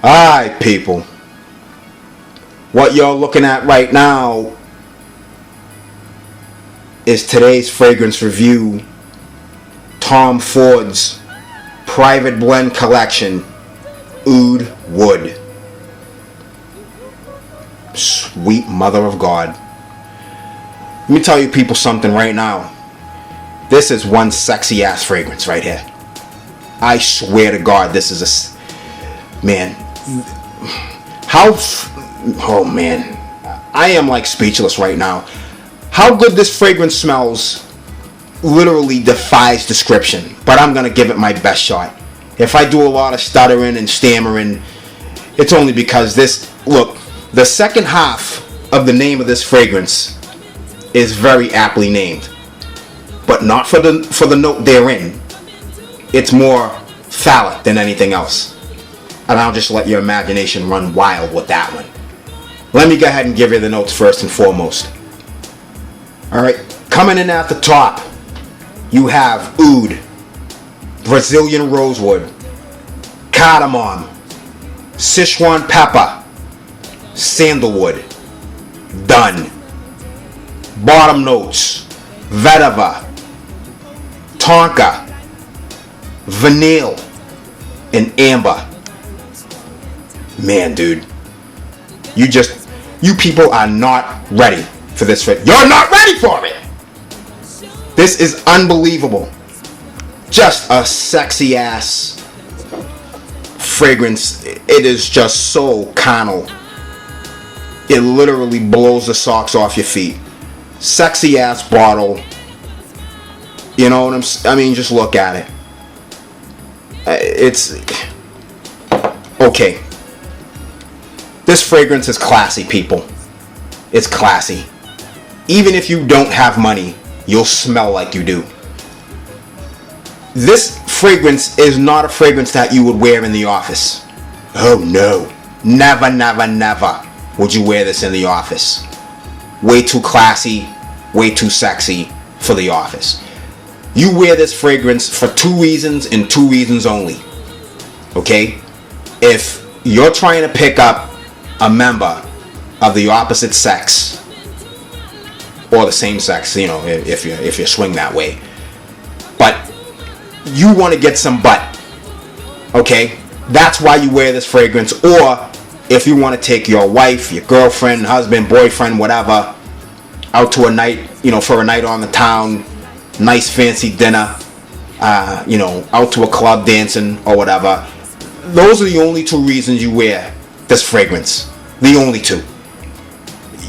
Alright, people. What you're looking at right now is today's fragrance review. Tom Ford's private blend collection, Oud Wood. Sweet mother of God. Let me tell you people something right now. This is one sexy ass fragrance right here. I swear to God, this is a... Man. Oh man. I am like speechless right now. How good this fragrance smells literally defies description. But I'm going to give it my best shot. If I do a lot of stuttering and stammering, it's only because this... Look, the second half of the name of this fragrance is very aptly named. But not for the note therein. It's more phallic than anything else. And I'll just let your imagination run wild with that one. Let me go ahead and give you the notes first and foremost. Alright, coming in at the top, you have oud, Brazilian rosewood, cardamom, Sichuan pepper, sandalwood. Done. Bottom notes, vetiver, tonka, vanille, and amber. Man, dude, you people are not ready for this. You're not ready for it. This is unbelievable. Just a sexy ass fragrance. It is just so carnal. It literally blows the socks off your feet. Sexy ass bottle. You know what I mean, just look at it. It's okay. This fragrance is classy, people. It's classy. Even if you don't have money, you'll smell like you do. This fragrance is not a fragrance that you would wear in the office. Oh no. Never, never, never would you wear this in the office. Way too classy, way too sexy for the office. You wear this fragrance for two reasons and two reasons only. Okay? If you're trying to pick up a member of the opposite sex or the same sex, you know, if you swing that way, but you want to get some butt, okay, that's why you wear this fragrance. Or if you want to take your wife, your girlfriend, husband, boyfriend, whatever, out to a night, you know, for a night on the town, nice fancy dinner, you know, out to a club dancing or whatever. Those are the only two reasons you wear this fragrance. The only two.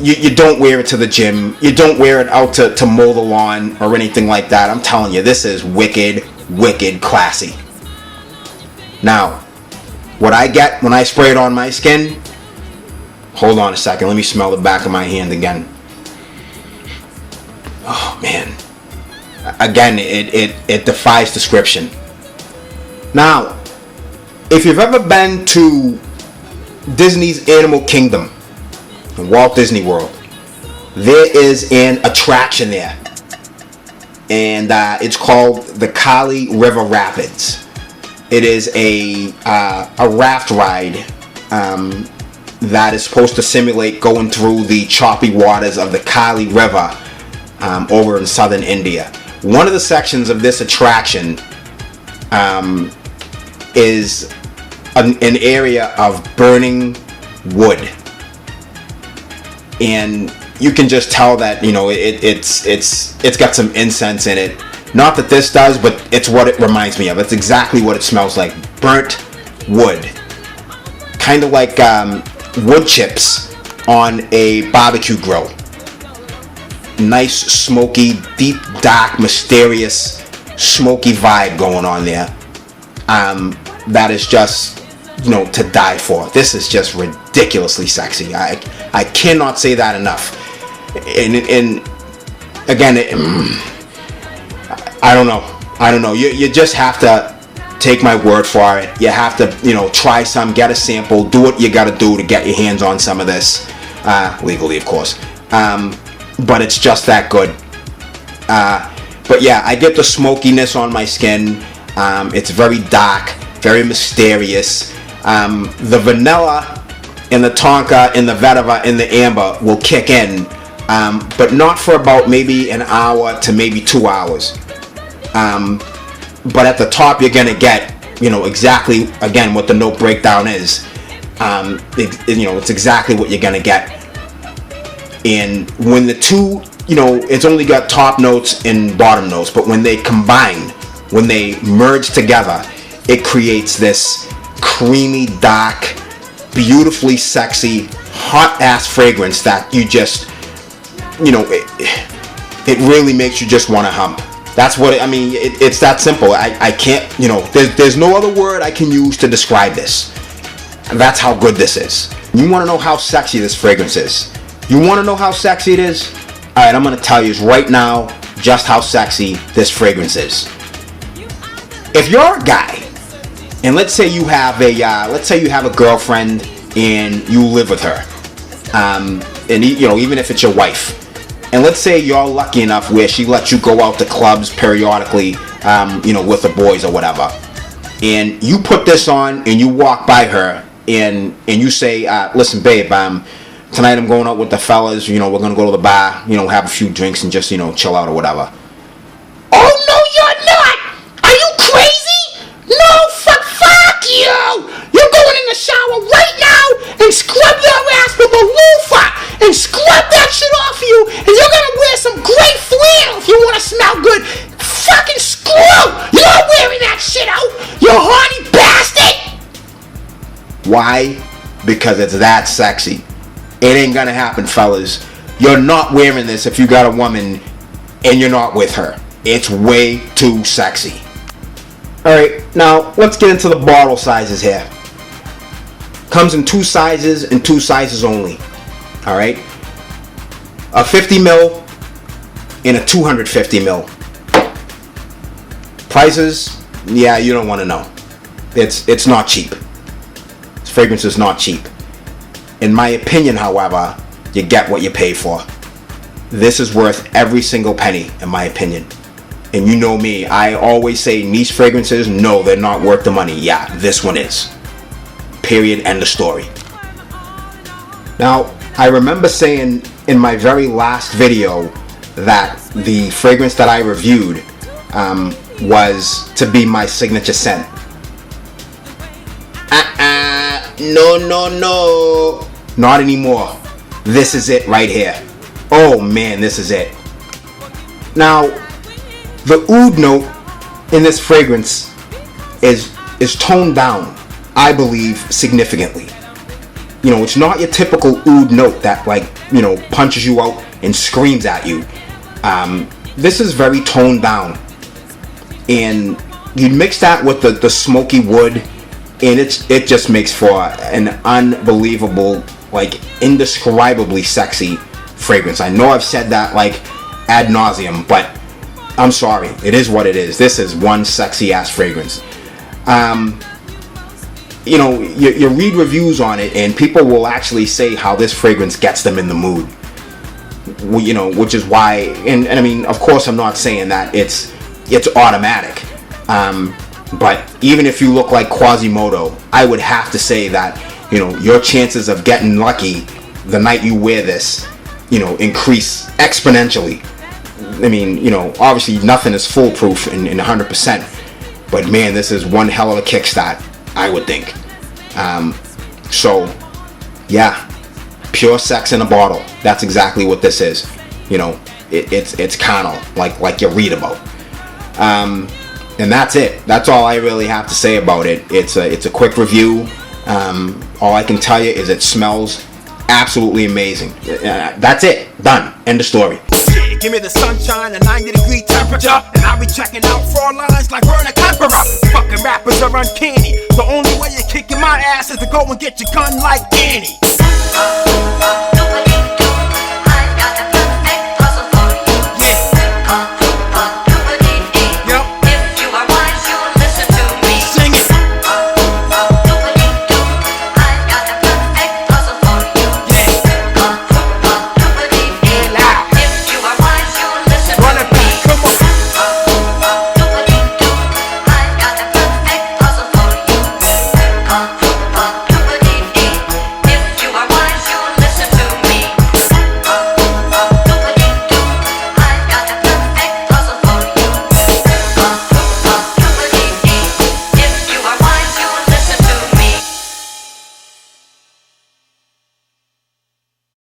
You don't wear it to the gym. You don't wear it out to mow the lawn or anything like that. I'm telling you, this is wicked, wicked classy. Now, what I get when I spray it on my skin, hold on a second, let me smell the back of my hand again. Oh man. Again, it defies description. Now, if you've ever been to Disney's Animal Kingdom in Walt Disney World, there is an attraction there, and it's called the Kali River Rapids. It is a raft ride that is supposed to simulate going through the choppy waters of the Kali River over in southern India. One of the sections of this attraction is an area of burning wood, and you can just tell that, you know, it's got some incense in it. Not that this does, but it's what it reminds me of. It's exactly what it smells like. Burnt wood, kind of like wood chips on a barbecue grill. Nice, smoky, deep, dark, mysterious, smoky vibe going on there. That is just, you know, to die for. This is just ridiculously sexy. I cannot say that enough. And again, I don't know. You just have to take my word for it. You have to, you know, try some, get a sample, do what you got to do to get your hands on some of this, legally, of course. But it's just that good. But yeah, I get the smokiness on my skin. It's very dark, very mysterious. The vanilla and the tonka and the vetiver and the amber will kick in, but not for about maybe an hour to maybe 2 hours. But at the top, you're gonna get, exactly, again, what the note breakdown is. It's exactly what you're gonna get. And when the two, it's only got top notes and bottom notes, but when they combine, when they merge together, it creates this creamy, dark, beautifully sexy, hot ass fragrance that you just, it really makes you just want to hump. That's what it's that simple. I can't, there's no other word I can use to describe this. That's how good this is. You want to know how sexy this fragrance is? You want to know how sexy it is? Alright, I'm going to tell you right now just how sexy this fragrance is. If you're a guy, and let's say you have a girlfriend and you live with her, and even if it's your wife, and let's say you're lucky enough where she lets you go out to clubs periodically, with the boys or whatever, and you put this on and you walk by her and you say, listen babe, tonight I'm going out with the fellas, we're gonna go to the bar, have a few drinks and just, chill out or whatever. Oh no, you're not! Are you crazy? No, fuck you! You're going in the shower right now and scrub your ass with a loofah and scrub that shit off you, and you're gonna wear some great flannel if you wanna smell good. Fucking screw! You're not wearing that shit out, you horny bastard! Why? Because it's that sexy. It ain't gonna happen, fellas. You're not wearing this if you got a woman and you're not with her. It's way too sexy. Alright, now let's get into the bottle sizes here. Comes in 2 sizes and 2 sizes only. Alright? A 50 ml and a 250 ml. Prices, yeah, you don't want to know. It's not cheap. This fragrance is not cheap. In my opinion, however, you get what you pay for. This is worth every single penny, in my opinion. And you know me, I always say niche fragrances, no, they're not worth the money. Yeah, this one is. Period, end of story. Now, I remember saying in my very last video that the fragrance that I reviewed was to be my signature scent. No. Not anymore. This is it right here. Oh man, this is it. Now, the oud note in this fragrance is toned down, I believe, significantly. It's not your typical oud note that punches you out and screams at you. This is very toned down, and you mix that with the smoky wood, and it just makes for an unbelievable, indescribably sexy fragrance. I know I've said that ad nauseum, but I'm sorry, it is what it is. This is one sexy ass fragrance. You read reviews on it and people will actually say how this fragrance gets them in the mood. Which is why, and I mean, of course I'm not saying that it's automatic. But even if you look like Quasimodo, I would have to say that, your chances of getting lucky the night you wear this, increase exponentially. I mean, obviously nothing is foolproof in 100%, but man, this is one hell of a kickstart, I would think. So, yeah, pure sex in a bottle. That's exactly what this is. It's carnal, like you read about. And that's it. That's all I really have to say about it. It's a quick review. All I can tell you is it smells absolutely amazing. That's it. Done. End of story. Yeah, give me the sunshine, a 90-degree temperature, and I'll be checking out fraud lines like Werner Klemperer. Fucking rappers are uncanny. The only way you're kicking my ass is to go and get your gun like Annie.